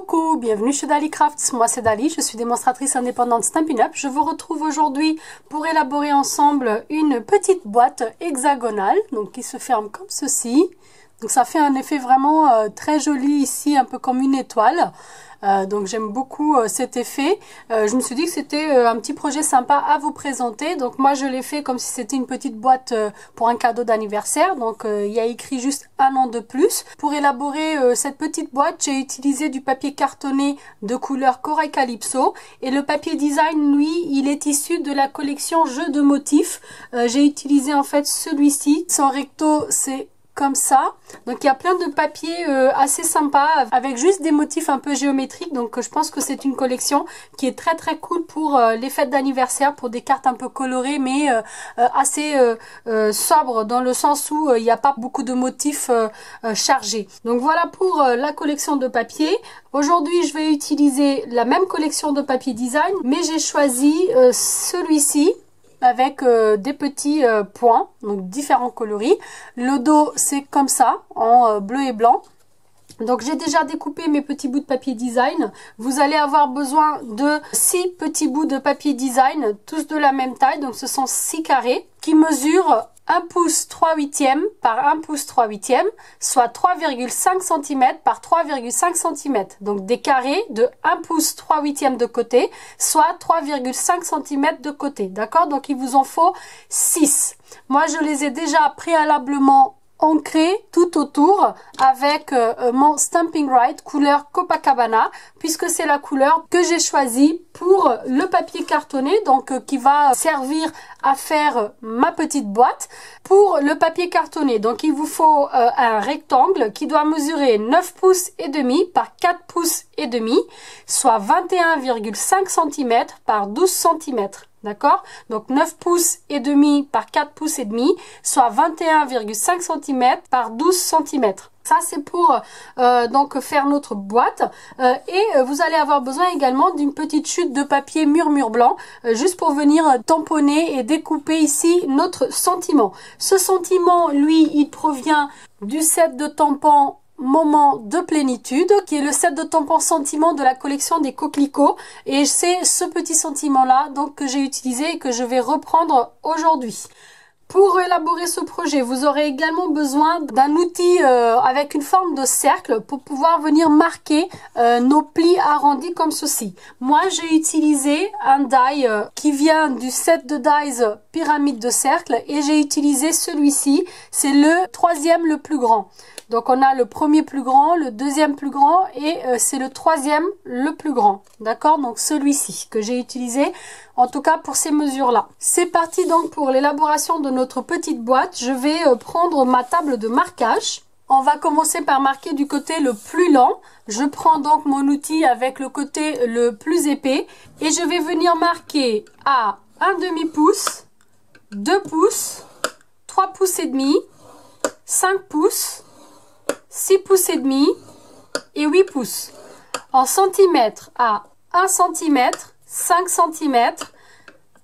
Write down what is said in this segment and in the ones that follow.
Coucou, bienvenue chez Dali Crafts, moi c'est Dali, je suis démonstratrice indépendante Stampin' Up. Je vous retrouve aujourd'hui pour élaborer ensemble une petite boîte hexagonale, donc qui se ferme comme ceci. Donc ça fait un effet vraiment très joli ici, un peu comme une étoile. Donc j'aime beaucoup cet effet. Je me suis dit que c'était un petit projet sympa à vous présenter. Donc moi je l'ai fait comme si c'était une petite boîte pour un cadeau d'anniversaire. Donc il y a écrit juste un an de plus. Pour élaborer cette petite boîte, j'ai utilisé du papier cartonné de couleur Corail Calypso. Et le papier design, lui, il est issu de la collection Jeux de motifs. J'ai utilisé en fait celui-ci. Son recto, c'est comme ça. Donc il y a plein de papiers assez sympas avec juste des motifs un peu géométriques. Donc je pense que c'est une collection qui est très cool pour les fêtes d'anniversaire, pour des cartes un peu colorées mais assez sobres dans le sens où il n'y a pas beaucoup de motifs chargés. Donc voilà pour la collection de papier. Aujourd'hui je vais utiliser la même collection de papier design mais j'ai choisi celui-ci avec des petits points, donc différents coloris. Le dos c'est comme ça, en bleu et blanc. Donc j'ai déjà découpé mes petits bouts de papier design. Vous allez avoir besoin de 6 petits bouts de papier design, tous de la même taille. Donc ce sont 6 carrés qui mesurent 1 pouce 3/8 par 1 pouce 3/8, soit 3,5 cm par 3,5 cm. Donc des carrés de 1 pouce 3/8 de côté, soit 3,5 cm de côté. D'accord? Donc il vous en faut 6. Moi je les ai déjà préalablement ancré tout autour avec mon Stampin' Right couleur Copacabana, puisque c'est la couleur que j'ai choisie pour le papier cartonné, donc qui va servir à faire ma petite boîte. Pour le papier cartonné, donc il vous faut un rectangle qui doit mesurer 9 pouces et demi par 4 pouces et demi, soit 21,5 cm par 12 cm. D'accord? Donc 9 pouces et demi par 4 pouces et demi, soit 21,5 cm par 12 cm. Ça c'est pour donc faire notre boîte et vous allez avoir besoin également d'une petite chute de papier murmure blanc juste pour venir tamponner et découper ici notre sentiment. Ce sentiment, lui, il provient du set de tampons Moment de plénitude, qui est le set de tampons sentiment de la collection des coquelicots, et c'est ce petit sentiment là donc que j'ai utilisé et que je vais reprendre aujourd'hui. Pour élaborer ce projet, vous aurez également besoin d'un outil avec une forme de cercle pour pouvoir venir marquer nos plis arrondis comme ceci. Moi, j'ai utilisé un die qui vient du set de dies pyramide de cercle et j'ai utilisé celui-ci. C'est le troisième le plus grand. Donc on a le premier plus grand, le deuxième plus grand et c'est le troisième le plus grand. D'accord? Donc celui-ci que j'ai utilisé en tout cas pour ces mesures-là. C'est parti donc pour l'élaboration de notre petite boîte. Je vais prendre ma table de marquage. On va commencer par marquer du côté le plus lent. Je prends donc mon outil avec le côté le plus épais et je vais venir marquer à 1/2 pouce, 2 pouces, 3 pouces et demi, 5 pouces, 6 pouces et demi et 8 pouces. En centimètres à 1 cm, 5 cm,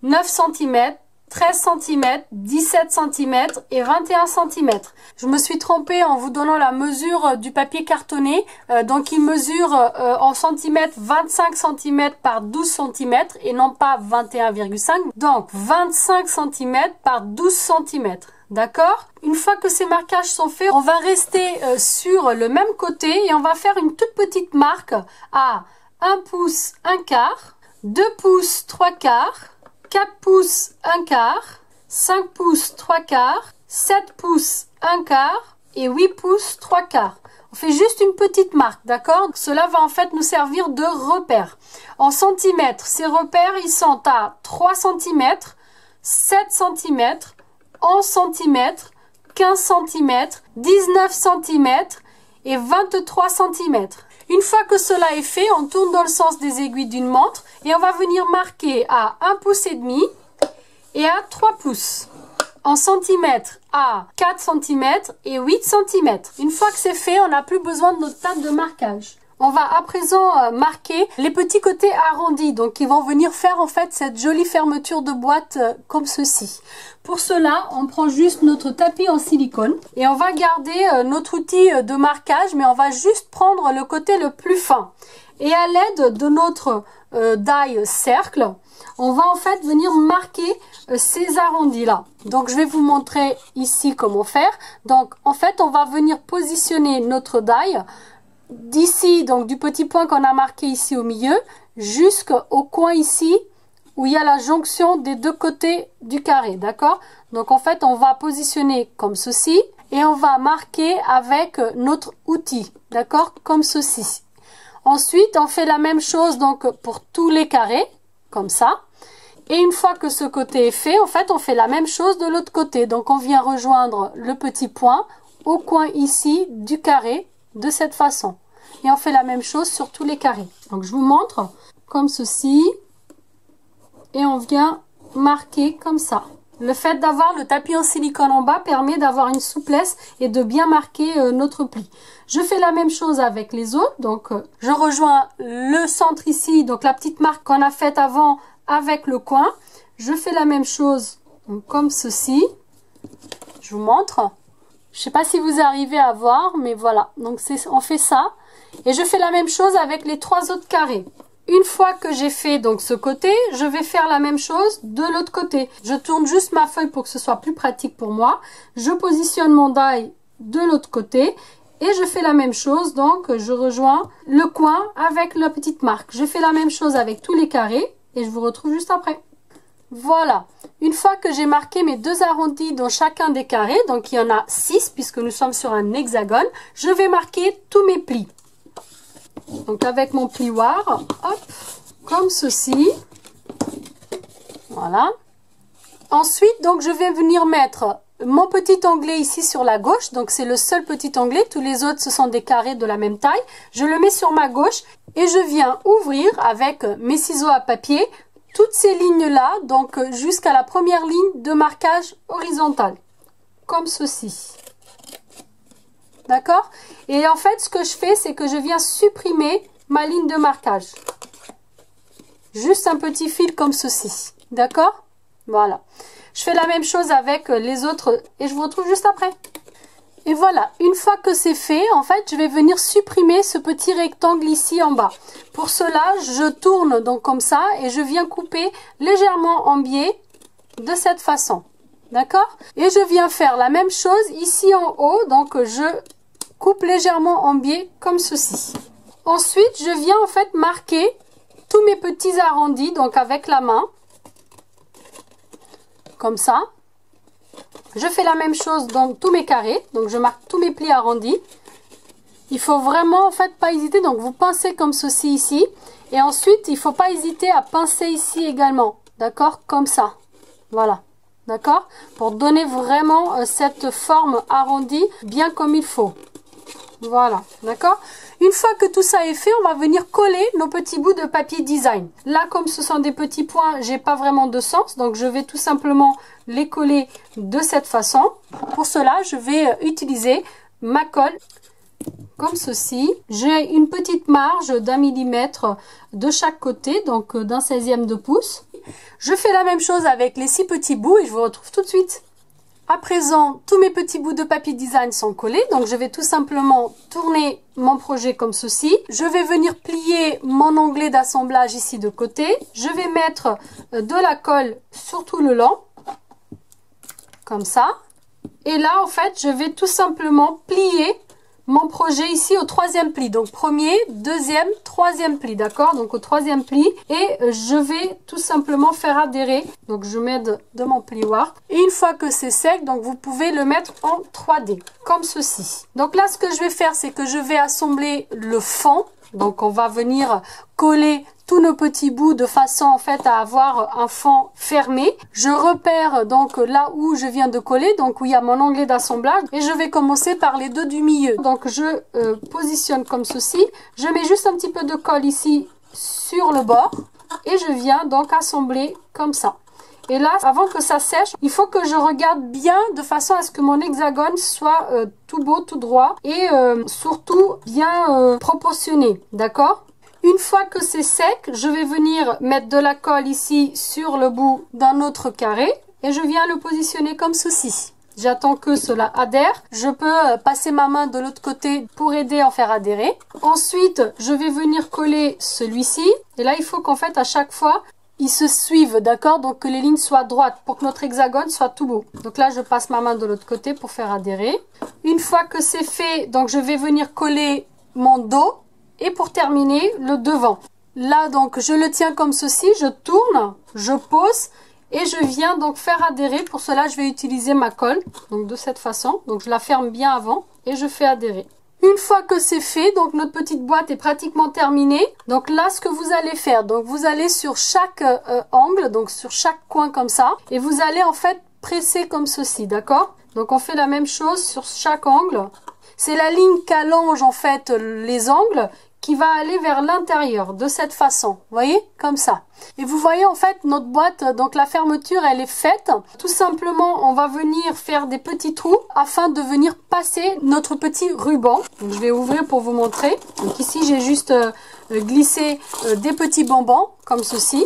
9 cm, 13 cm, 17 cm et 21 cm. Je me suis trompée en vous donnant la mesure du papier cartonné. Donc il mesure en centimètres 25 cm par 12 cm et non pas 21,5. Donc 25 cm par 12 cm. D'accord? Une fois que ces marquages sont faits, on va rester sur le même côté et on va faire une toute petite marque à 1 pouce 1/4, 2 pouces 3/4, 4 pouces 1/4, 5 pouces 3/4, 7 pouces 1/4 et 8 pouces 3/4. On fait juste une petite marque, d'accord? Cela va en fait nous servir de repère. En centimètres, ces repères, ils sont à 3 cm, 7 cm, 11 cm, 15 cm, 19 cm et 23 cm. Une fois que cela est fait, on tourne dans le sens des aiguilles d'une montre et on va venir marquer à 1 pouce et demi et à 3 pouces. En centimètres à 4 cm et 8 cm. Une fois que c'est fait, on n'a plus besoin de notre table de marquage. On va à présent marquer les petits côtés arrondis, donc qui vont venir faire en fait cette jolie fermeture de boîte comme ceci. Pour cela, on prend juste notre tapis en silicone et on va garder notre outil de marquage, mais on va juste prendre le côté le plus fin. Et à l'aide de notre die cercle, on va en fait venir marquer ces arrondis là. Donc je vais vous montrer ici comment faire. Donc en fait on va venir positionner notre die d'ici, donc du petit point qu'on a marqué ici au milieu, jusqu'au coin ici où il y a la jonction des deux côtés du carré, d'accord? Donc en fait on va positionner comme ceci et on va marquer avec notre outil, d'accord? Comme ceci. Ensuite on fait la même chose donc pour tous les carrés, comme ça. Et une fois que ce côté est fait, en fait on fait la même chose de l'autre côté. Donc on vient rejoindre le petit point au coin ici du carré de cette façon. Et on fait la même chose sur tous les carrés. Donc je vous montre comme ceci. Et on vient marquer comme ça. Le fait d'avoir le tapis en silicone en bas permet d'avoir une souplesse et de bien marquer notre pli. Je fais la même chose avec les autres. Donc je rejoins le centre ici, donc la petite marque qu'on a faite avant avec le coin. Je fais la même chose donc, comme ceci. Je vous montre. Je ne sais pas si vous arrivez à voir, mais voilà. Donc on fait ça. Et je fais la même chose avec les trois autres carrés. Une fois que j'ai fait donc ce côté, je vais faire la même chose de l'autre côté. Je tourne juste ma feuille pour que ce soit plus pratique pour moi. Je positionne mon die de l'autre côté et je fais la même chose. Donc je rejoins le coin avec la petite marque. Je fais la même chose avec tous les carrés et je vous retrouve juste après. Voilà. Une fois que j'ai marqué mes deux arrondis dans chacun des carrés, donc il y en a 6 puisque nous sommes sur un hexagone, je vais marquer tous mes plis. Donc avec mon plioir, hop, comme ceci. Voilà. Ensuite, donc je vais venir mettre mon petit onglet ici sur la gauche. Donc c'est le seul petit onglet. Tous les autres, ce sont des carrés de la même taille. Je le mets sur ma gauche et je viens ouvrir avec mes ciseaux à papier toutes ces lignes-là. Donc jusqu'à la première ligne de marquage horizontal. Comme ceci. D'accord? Et en fait, ce que je fais, c'est que je viens supprimer ma ligne de marquage. Juste un petit fil comme ceci. D'accord? Voilà. Je fais la même chose avec les autres et je vous retrouve juste après. Et voilà, une fois que c'est fait, en fait, je vais venir supprimer ce petit rectangle ici en bas. Pour cela, je tourne donc comme ça et je viens couper légèrement en biais de cette façon. D'accord? Et je viens faire la même chose ici en haut. Donc, je coupe légèrement en biais comme ceci. Ensuite, je viens en fait marquer tous mes petits arrondis. Donc, avec la main. Comme ça. Je fais la même chose dans tous mes carrés. Donc, je marque tous mes plis arrondis. Il faut vraiment en fait pas hésiter. Donc, vous pincez comme ceci ici. Et ensuite, il ne faut pas hésiter à pincer ici également. D'accord? Comme ça. Voilà. D'accord? Pour donner vraiment cette forme arrondie bien comme il faut. Voilà. D'accord? Une fois que tout ça est fait, on va venir coller nos petits bouts de papier design. Là, comme ce sont des petits points, j'ai pas vraiment de sens. Donc, je vais tout simplement les coller de cette façon. Pour cela, je vais utiliser ma colle. Comme ceci. J'ai une petite marge d'1 millimètre de chaque côté. Donc, d'un 16e de pouce. Je fais la même chose avec les 6 petits bouts et je vous retrouve tout de suite. À présent, tous mes petits bouts de papier design sont collés. Donc, je vais tout simplement tourner mon projet comme ceci. Je vais venir plier mon onglet d'assemblage ici de côté. Je vais mettre de la colle sur tout le long. Comme ça. Et là, en fait, je vais tout simplement plier mon projet ici au 3e pli. Donc, premier, deuxième, 3e pli. D'accord? Donc, au 3e pli. Et je vais tout simplement faire adhérer. Donc, je mets de mon plioir. Et une fois que c'est sec, donc vous pouvez le mettre en 3D. Comme ceci. Donc là, ce que je vais faire, c'est que je vais assembler le fond. Donc, on va venir coller tous nos petits bouts de façon en fait à avoir un fond fermé. Je repère donc là où je viens de coller, donc où il y a mon onglet d'assemblage et je vais commencer par les deux du milieu. Donc je positionne comme ceci, je mets juste un petit peu de colle ici sur le bord et je viens donc assembler comme ça. Et là, avant que ça sèche, il faut que je regarde bien de façon à ce que mon hexagone soit tout beau, tout droit et surtout bien proportionné, d'accord? Une fois que c'est sec, je vais venir mettre de la colle ici sur le bout d'un autre carré et je viens le positionner comme ceci. J'attends que cela adhère. Je peux passer ma main de l'autre côté pour aider à en faire adhérer. Ensuite, je vais venir coller celui-ci. Et là, il faut qu'en fait, à chaque fois, ils se suivent, d'accord? Donc que les lignes soient droites pour que notre hexagone soit tout beau. Donc là, je passe ma main de l'autre côté pour faire adhérer. Une fois que c'est fait, donc je vais venir coller mon dos. Et pour terminer, le devant. Là, donc, je le tiens comme ceci. Je tourne, je pose. Et je viens donc faire adhérer. Pour cela, je vais utiliser ma colle. Donc de cette façon. Donc je la ferme bien avant. Et je fais adhérer. Une fois que c'est fait, donc notre petite boîte est pratiquement terminée. Donc là, ce que vous allez faire, donc vous allez sur chaque angle, donc sur chaque coin comme ça. Et vous allez en fait presser comme ceci, d'accord? Donc on fait la même chose sur chaque angle. C'est la ligne qu'allonge en fait les angles qui va aller vers l'intérieur de cette façon, vous voyez, comme ça. Et vous voyez en fait notre boîte, donc la fermeture elle est faite. Tout simplement on va venir faire des petits trous afin de venir passer notre petit ruban. Donc, je vais ouvrir pour vous montrer. Donc ici j'ai juste glissé des petits bonbons comme ceci.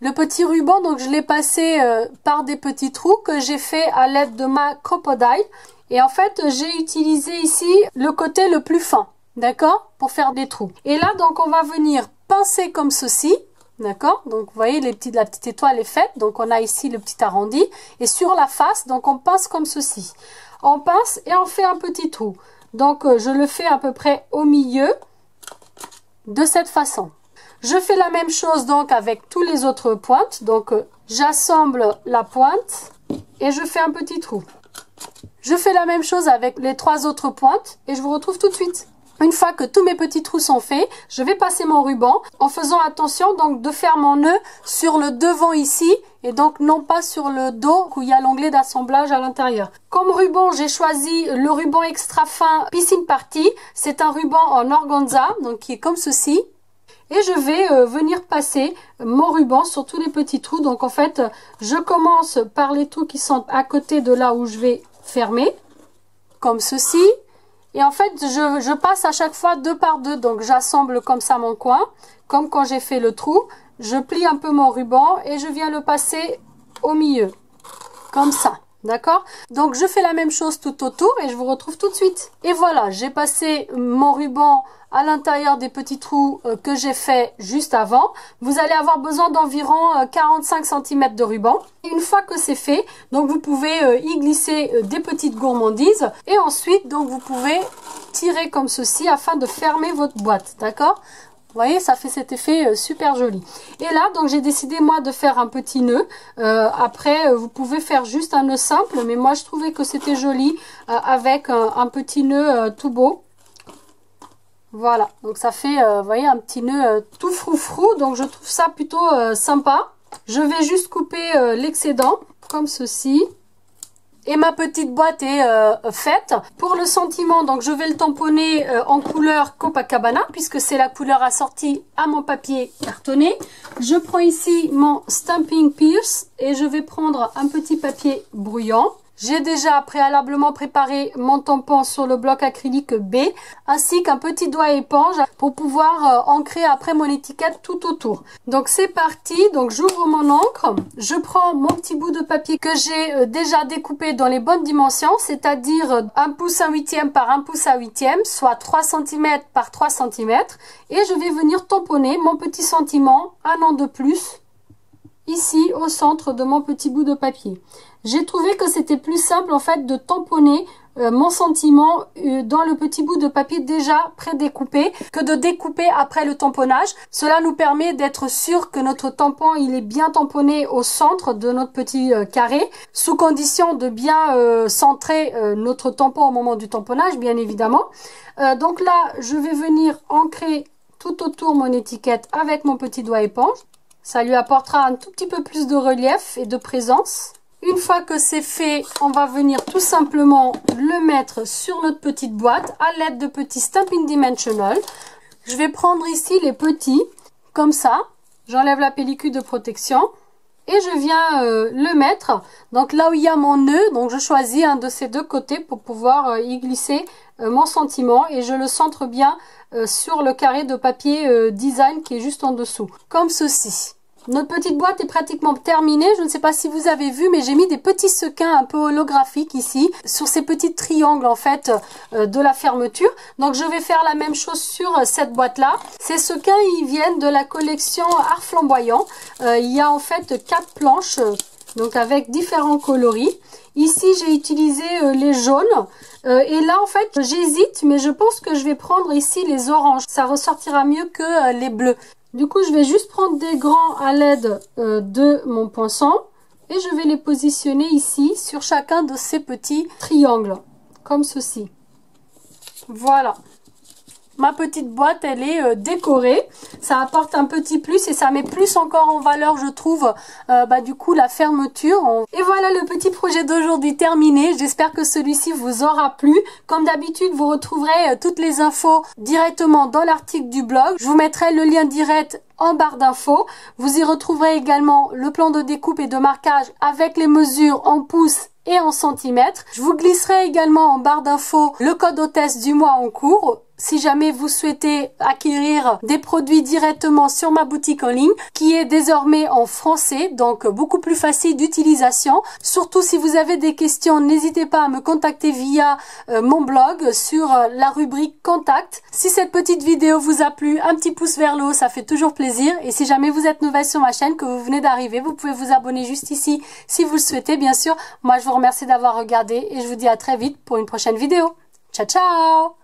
Le petit ruban donc je l'ai passé par des petits trous que j'ai fait à l'aide de ma crocodile. Et en fait j'ai utilisé ici le côté le plus fin. D'accord? Pour faire des trous. Et là, donc, on va venir pincer comme ceci. D'accord? Donc, vous voyez, la petite étoile est faite. Donc, on a ici le petit arrondi. Et sur la face, donc, on pince comme ceci. On pince et on fait un petit trou. Donc, je le fais à peu près au milieu de cette façon. Je fais la même chose, donc, avec tous les autres pointes. Donc, j'assemble la pointe et je fais un petit trou. Je fais la même chose avec les 3 autres pointes et je vous retrouve tout de suite. Une fois que tous mes petits trous sont faits, je vais passer mon ruban en faisant attention donc de faire mon nœud sur le devant ici et donc non pas sur le dos où il y a l'onglet d'assemblage à l'intérieur. Comme ruban, j'ai choisi le ruban extra fin Piscine Party. C'est un ruban en organza donc qui est comme ceci. Et je vais venir passer mon ruban sur tous les petits trous. Donc en fait, je commence par les trous qui sont à côté de là où je vais fermer, comme ceci. Et en fait, je passe à chaque fois 2 par 2. Donc, j'assemble comme ça mon coin. Comme quand j'ai fait le trou. Je plie un peu mon ruban et je viens le passer au milieu. Comme ça. D'accord? Donc, je fais la même chose tout autour et je vous retrouve tout de suite. Et voilà, j'ai passé mon ruban à l'intérieur des petits trous que j'ai fait juste avant. Vous allez avoir besoin d'environ 45 cm de ruban. Et une fois que c'est fait, donc vous pouvez y glisser des petites gourmandises. Et ensuite, donc vous pouvez tirer comme ceci afin de fermer votre boîte. D'accord? Vous voyez, ça fait cet effet super joli. Et là, donc j'ai décidé moi de faire un petit nœud. Après, vous pouvez faire juste un nœud simple. Mais moi, je trouvais que c'était joli avec un petit nœud tout beau. Voilà, donc ça fait, vous voyez, un petit nœud tout froufrou, donc je trouve ça plutôt sympa. Je vais juste couper l'excédent, comme ceci. Et ma petite boîte est faite. Pour le sentiment, donc je vais le tamponner en couleur Copacabana, puisque c'est la couleur assortie à mon papier cartonné. Je prends ici mon Stamping Pierce et je vais prendre un petit papier brouillant. J'ai déjà préalablement préparé mon tampon sur le bloc acrylique B, ainsi qu'un petit doigt éponge pour pouvoir ancrer après mon étiquette tout autour. Donc c'est parti, donc j'ouvre mon encre, je prends mon petit bout de papier que j'ai déjà découpé dans les bonnes dimensions, c'est-à-dire 1 pouce 1/8 par 1 pouce 1/8, soit 3 cm par 3 cm, et je vais venir tamponner mon petit sentiment, un an de plus, ici au centre de mon petit bout de papier. J'ai trouvé que c'était plus simple en fait de tamponner mon sentiment dans le petit bout de papier déjà prédécoupé que de découper après le tamponnage. Cela nous permet d'être sûr que notre tampon il est bien tamponné au centre de notre petit carré, sous condition de bien centrer notre tampon au moment du tamponnage, bien évidemment. Donc là, je vais venir ancrer tout autour mon étiquette avec mon petit doigt éponge. Ça lui apportera un tout petit peu plus de relief et de présence. Une fois que c'est fait, on va venir tout simplement le mettre sur notre petite boîte à l'aide de petits Stampin' Dimensional. Je vais prendre ici les petits, comme ça. J'enlève la pellicule de protection et je viens le mettre. Donc là où il y a mon nœud, donc je choisis un de ces deux côtés pour pouvoir y glisser mon sentiment et je le centre bien sur le carré de papier design qui est juste en dessous, comme ceci. Notre petite boîte est pratiquement terminée. Je ne sais pas si vous avez vu, mais j'ai mis des petits sequins un peu holographiques ici, sur ces petits triangles en fait de la fermeture. Donc je vais faire la même chose sur cette boîte-là. Ces sequins, ils viennent de la collection Art Flamboyant. Il y a en fait 4 planches, donc avec différents coloris. Ici, j'ai utilisé les jaunes. Et là, en fait, j'hésite, mais je pense que je vais prendre ici les oranges. Ça ressortira mieux que les bleus. Du coup, je vais juste prendre des grands à l'aide de mon poinçon et je vais les positionner ici sur chacun de ces petits triangles, comme ceci. Voilà. Ma petite boîte, elle est décorée. Ça apporte un petit plus et ça met plus encore en valeur, je trouve, du coup, la fermeture. Et voilà le petit projet d'aujourd'hui terminé. J'espère que celui-ci vous aura plu. Comme d'habitude, vous retrouverez toutes les infos directement dans l'article du blog. Je vous mettrai le lien direct en barre d'infos. Vous y retrouverez également le plan de découpe et de marquage avec les mesures en pouces et en centimètres. Je vous glisserai également en barre d'infos le code hôtesse du mois en cours. Si jamais vous souhaitez acquérir des produits directement sur ma boutique en ligne, qui est désormais en français, donc beaucoup plus facile d'utilisation. Surtout si vous avez des questions, n'hésitez pas à me contacter via mon blog sur la rubrique contact. Si cette petite vidéo vous a plu, un petit pouce vers le haut, ça fait toujours plaisir. Et si jamais vous êtes nouvelle sur ma chaîne, que vous venez d'arriver, vous pouvez vous abonner juste ici si vous le souhaitez, bien sûr. Moi, je vous remercie d'avoir regardé et je vous dis à très vite pour une prochaine vidéo. Ciao, ciao!